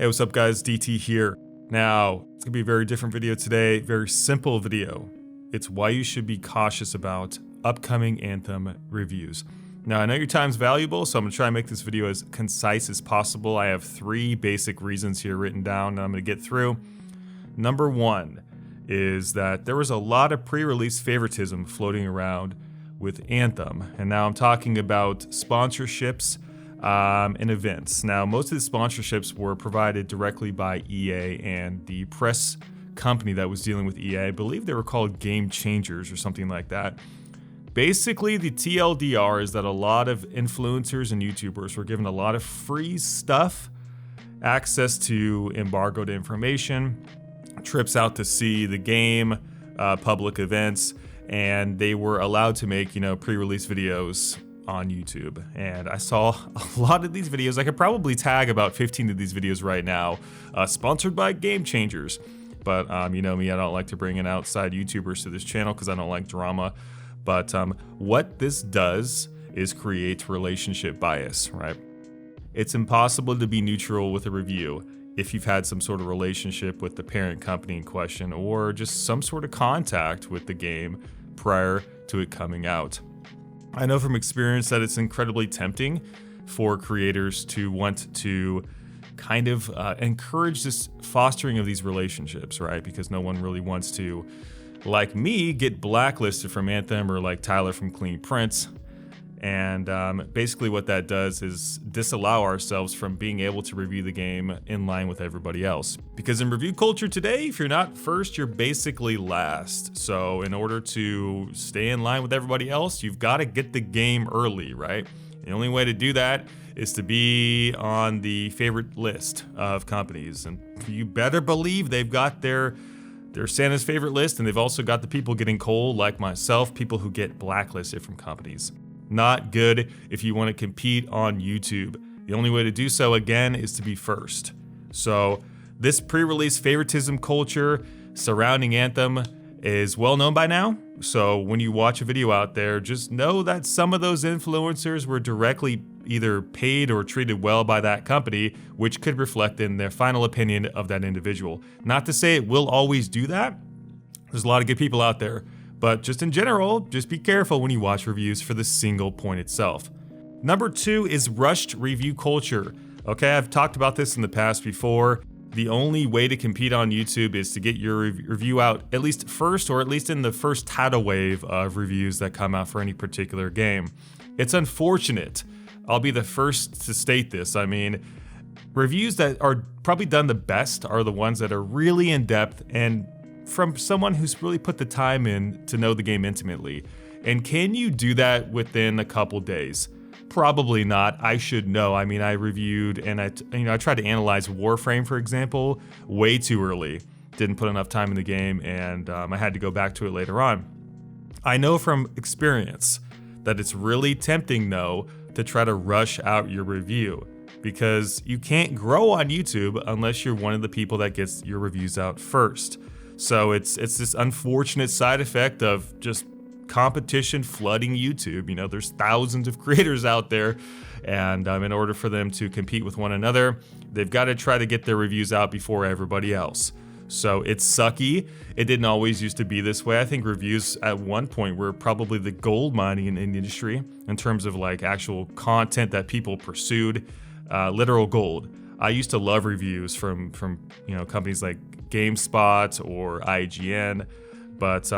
Hey, what's up guys, DT here. Now, it's gonna be a very different video today, very simple video. It's why you should be cautious about upcoming Anthem reviews. Now, I know your time's valuable, so I'm gonna try and make this video as concise as possible. I have 3 basic reasons here written down that I'm gonna get through. Number 1 is that there was a lot of pre-release favoritism floating around with Anthem, and now I'm talking about sponsorships and events. Now, most of the sponsorships were provided directly by EA and the press company that was dealing with EA. I believe they were called Game Changers or something like that. Basically, the TLDR is that a lot of influencers and YouTubers were given a lot of free stuff, access to embargoed information, trips out to see the game, public events, and they were allowed to make, pre-release videos on YouTube. And I saw a lot of these videos. I could probably tag about 15 of these videos right now, sponsored by Game Changers. But you know me, I don't like to bring in outside YouTubers to this channel because I don't like drama. But what this does is create relationship bias, right? It's impossible to be neutral with a review if you've had some sort of relationship with the parent company in question or just some sort of contact with the game prior to it coming out. I know from experience that it's incredibly tempting for creators to want to kind of encourage this fostering of these relationships, right? Because no one really wants to, like me, get blacklisted from Anthem or like Tyler from Clean Prince. And basically what that does is disallow ourselves from being able to review the game in line with everybody else. Because in review culture today, if you're not first, you're basically last. So in order to stay in line with everybody else, you've got to get the game early, right? The only way to do that is to be on the favorite list of companies. And you better believe they've got their Santa's favorite list, and they've also got the people getting cold, like myself, people who get blacklisted from companies. Not good if you want to compete on YouTube. The only way to do so, again, is to be first. So this pre-release favoritism culture surrounding Anthem is well known by now. So when you watch a video out there, just know that some of those influencers were directly either paid or treated well by that company, which could reflect in their final opinion of that individual. Not to say it will always do that. There's a lot of good people out there. But just in general, just be careful when you watch reviews for the single point itself. Number 2 is rushed review culture. Okay, I've talked about this in the past before. The only way to compete on YouTube is to get your review out at least first, or at least in the first tidal wave of reviews that come out for any particular game. It's unfortunate. I'll be the first to state this. I mean, reviews that are probably done the best are the ones that are really in depth and from someone who's really put the time in to know the game intimately. And can you do that within a couple days? Probably not. I should know. I mean, I reviewed and I tried to analyze Warframe, for example, way too early. Didn't put enough time in the game, and I had to go back to it later on. I know from experience that it's really tempting, though, to try to rush out your review, because you can't grow on YouTube unless you're one of the people that gets your reviews out first. So it's this unfortunate side effect of just competition flooding YouTube. There's thousands of creators out there, and in order for them to compete with one another, they've got to try to get their reviews out before everybody else. So it's sucky. It didn't always used to be this way. I think reviews at one point were probably the gold mining in the industry in terms of like actual content that people pursued, literal gold. I used to love reviews from companies like GameSpot or IGN, but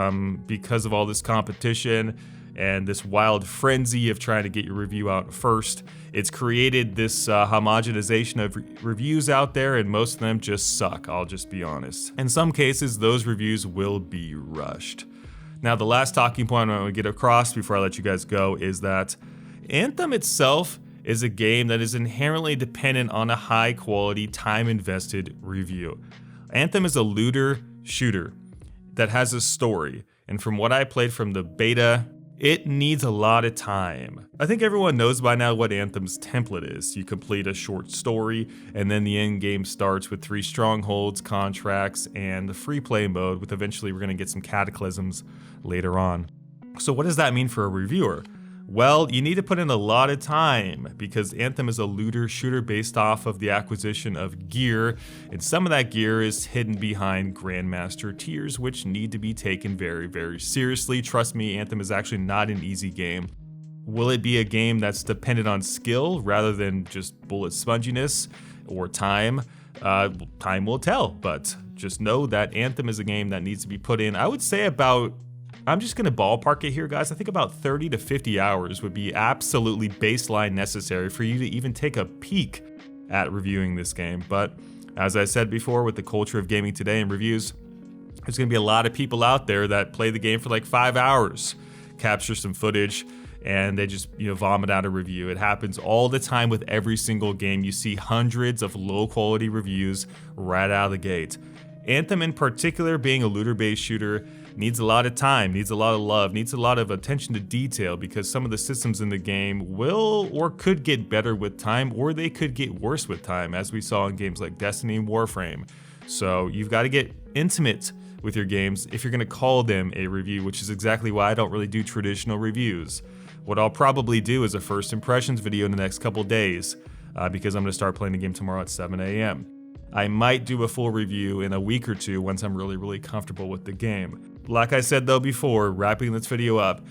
because of all this competition and this wild frenzy of trying to get your review out first, it's created this homogenization of reviews out there, and most of them just suck, I'll just be honest. In some cases, those reviews will be rushed. Now, the last talking point I want to get across before I let you guys go is that Anthem itself is a game that is inherently dependent on a high-quality, time-invested review. Anthem is a looter shooter that has a story, and from what I played from the beta, it needs a lot of time. I think everyone knows by now what Anthem's template is. You complete a short story, and then the end game starts with 3 strongholds, contracts, and the free play mode, with eventually we're going to get some cataclysms later on. So what does that mean for a reviewer? Well, you need to put in a lot of time because Anthem is a looter shooter based off of the acquisition of gear, and some of that gear is hidden behind Grandmaster tiers, which need to be taken very, very seriously. Trust me, Anthem is actually not an easy game. Will it be a game that's dependent on skill rather than just bullet sponginess or time? Time will tell, but just know that Anthem is a game that needs to be put in, I would say about, I'm just going to ballpark it here, guys. I think about 30 to 50 hours would be absolutely baseline necessary for you to even take a peek at reviewing this game. But as I said before, with the culture of gaming today and reviews, there's going to be a lot of people out there that play the game for like 5 hours, capture some footage, and they just, vomit out a review. It happens all the time with every single game. You see hundreds of low quality reviews right out of the gate. Anthem in particular, being a looter-based shooter, needs a lot of time, needs a lot of love, needs a lot of attention to detail because some of the systems in the game will or could get better with time, or they could get worse with time, as we saw in games like Destiny and Warframe. So you've got to get intimate with your games if you're going to call them a review, which is exactly why I don't really do traditional reviews. What I'll probably do is a first impressions video in the next couple days because I'm going to start playing the game tomorrow at 7 a.m. I might do a full review in a week or two once I'm really comfortable with the game. Like I said though before, wrapping this video up,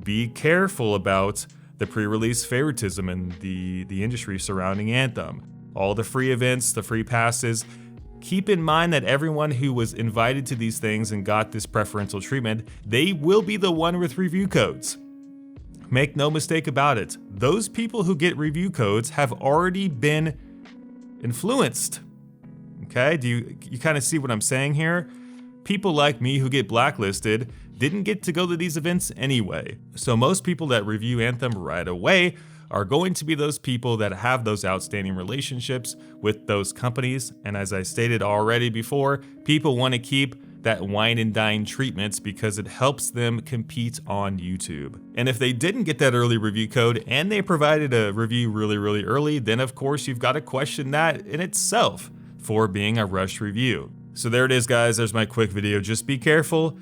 be careful about the pre-release favoritism in the industry surrounding Anthem. All the free events, the free passes. Keep in mind that everyone who was invited to these things and got this preferential treatment, they will be the one with review codes. Make no mistake about it. Those people who get review codes have already been influenced. Okay, do you kind of see what I'm saying here? People like me who get blacklisted didn't get to go to these events anyway. So most people that review Anthem right away are going to be those people that have those outstanding relationships with those companies. And as I stated already before, people want to keep that wine and dine treatments because it helps them compete on YouTube. And if they didn't get that early review code and they provided a review really early, then of course you've got to question that in itself for being a rushed review. So there it is, guys. There's my quick video. Just be careful.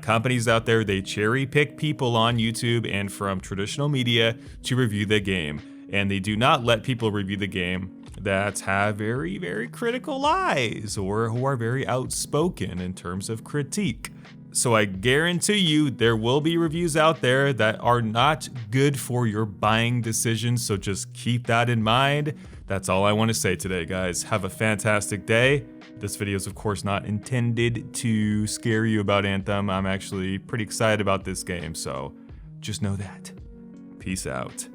Companies out there, they cherry pick people on YouTube and from traditional media to review the game. And they do not let people review the game that have very critical eyes or who are very outspoken in terms of critique. So I guarantee you there will be reviews out there that are not good for your buying decisions. So just keep that in mind. That's all I want to say today, guys. Have a fantastic day. This video is of course not intended to scare you about Anthem. I'm actually pretty excited about this game, so just know that. Peace out.